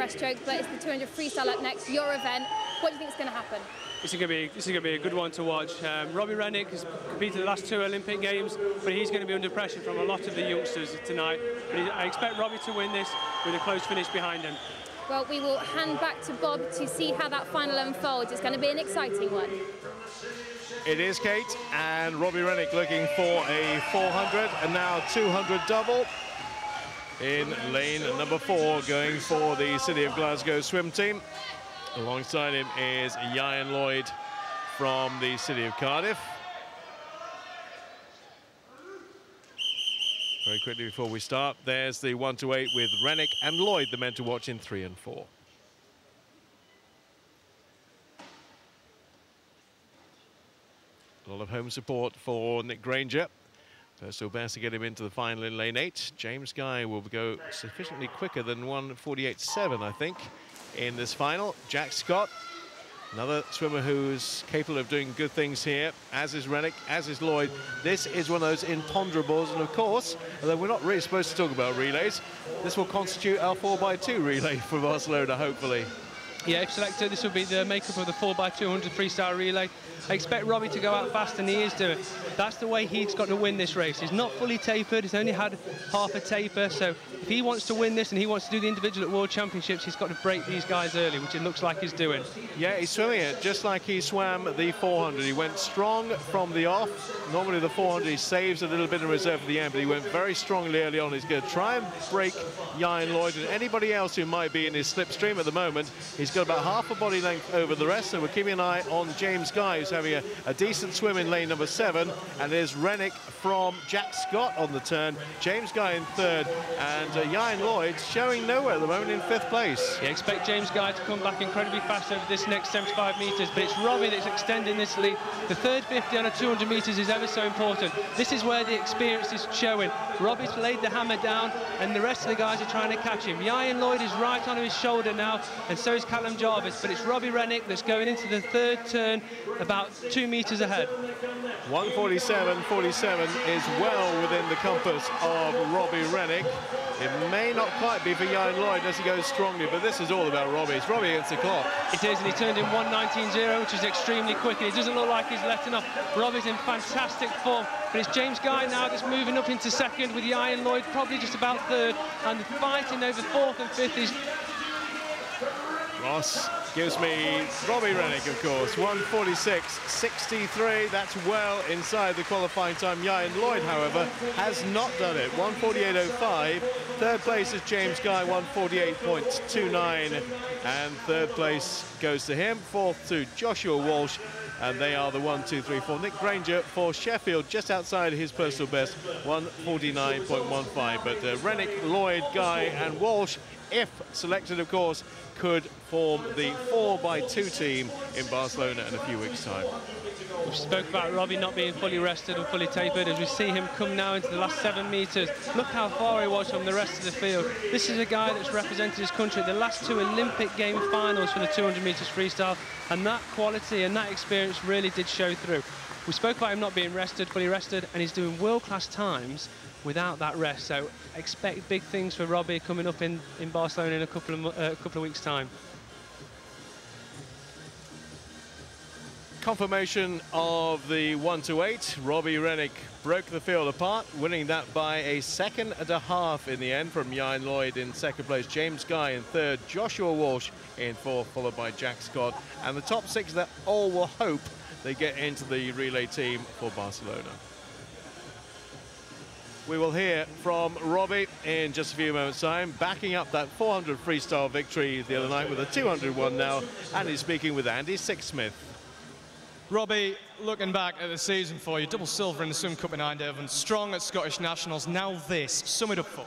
breaststroke, but it's the 200 freestyle up next, your event. What do you think is going to happen? This is going to be a good one to watch. Robbie Rennick has competed the last 2 Olympic Games, but he's going to be under pressure from a lot of the youngsters tonight. But I expect Robbie to win this with a close finish behind him. Well, we will hand back to Bob to see how that final unfolds. It's going to be an exciting one. It is, Kate, and Robbie Rennick looking for a 400 and now 200 double in lane number 4, going for the City of Glasgow swim team. Alongside him is Ian Lloyd from the City of Cardiff. Very quickly before we start, there's the 1 to 8 with Rennick and Lloyd, the men to watch in 3 and 4. A lot of home support for Nick Granger. Personal best to get him into the final in lane 8. James Guy will go sufficiently quicker than 1:48.7, I think, in this final. Jack Scott, another swimmer who's capable of doing good things here, as is Rennick, as is Lloyd. This is one of those imponderables, and of course, although we're not really supposed to talk about relays, this will constitute our 4x2 relay for Barcelona, hopefully. Yeah, if selected, this will be the makeup of the 4x200 freestyle relay. I expect Robbie to go out fast, and he is doing. That's the way he's got to win this race. He's not fully tapered, he's only had half a taper, so if he wants to win this and he wants to do the individual at World Championships, he's got to break these guys early, which it looks like he's doing. Yeah, he's swimming it just like he swam the 400. He went strong from the off. Normally the 400 he saves a little bit in reserve for the end, but he went very strongly early on. He's going to try and break Ian Lloyd and anybody else who might be in his slipstream at the moment. He's got about half a body length over the rest, so we're keeping an eye on James Guy, who's having a decent swim in lane number 7, and there's Rennick from Jack Scott on the turn, James Guy in 3rd, and Ian Lloyd showing nowhere at the moment in 5th place. Yeah, expect James Guy to come back incredibly fast over this next 75 metres, but it's Robbie that's extending this lead. The third 50 on a 200 metres is ever so important. This is where the experience is showing. Robbie's laid the hammer down, and the rest of the guys are trying to catch him. Ian Lloyd is right on his shoulder now, and so is Callum Jarvis, but it's Robbie Rennick that's going into the 3rd turn about 2 metres ahead. 1:47.47 is well within the compass of Robbie Rennick. It may not quite be for Ian Lloyd as he goes strongly, but this is all about Robbie. It's Robbie against the clock. It is, and he turned in 1:19.0, which is extremely quick, and it doesn't look like he's letting off. Robbie's in fantastic form, but it's James Guy now that's moving up into 2nd, with Ian Lloyd probably just about 3rd, and fighting over 4th and 5th is... Ross gives me Robbie Rennick, of course, 1:46.63. That's well inside the qualifying time. Ian Lloyd, however, has not done it. 1:48.05. 3rd place is James Guy, 1:48.29. And 3rd place goes to him. 4th to Joshua Walsh. And they are the 1, 2, 3, 4. Nick Granger for Sheffield, just outside his personal best, 1:49.15. But Rennick, Lloyd, Guy and Walsh, if selected, of course, could form the 4x2 team in Barcelona in a few weeks' time. We spoke about Robbie not being fully rested and fully tapered. As we see him come now into the last 7 metres, look how far he was from the rest of the field. This is a guy that's represented his country at the last 2 Olympic game finals for the 200 metres freestyle, and that quality and that experience really did show through. We spoke about him not being rested, fully rested, and he's doing world-class times without that rest. So expect big things for Robbie coming up in Barcelona in a couple of weeks' time. Confirmation of the 1 to 8. Robbie Rennick broke the field apart, winning that by a 2.5 in the end from Ian Lloyd in 2nd place, James Guy in 3rd, Joshua Walsh in 4th, followed by Jack Scott. And the top 6 that all will hope they get into the relay team for Barcelona. We will hear from Robbie in just a few moments' time, backing up that 400 freestyle victory the other night with a 200 one now, and he's speaking with Andy Sixsmith. Robbie, looking back at the season for you, double silver in the Swim Cup in Eindhoven, strong at Scottish Nationals, now this, sum it up for.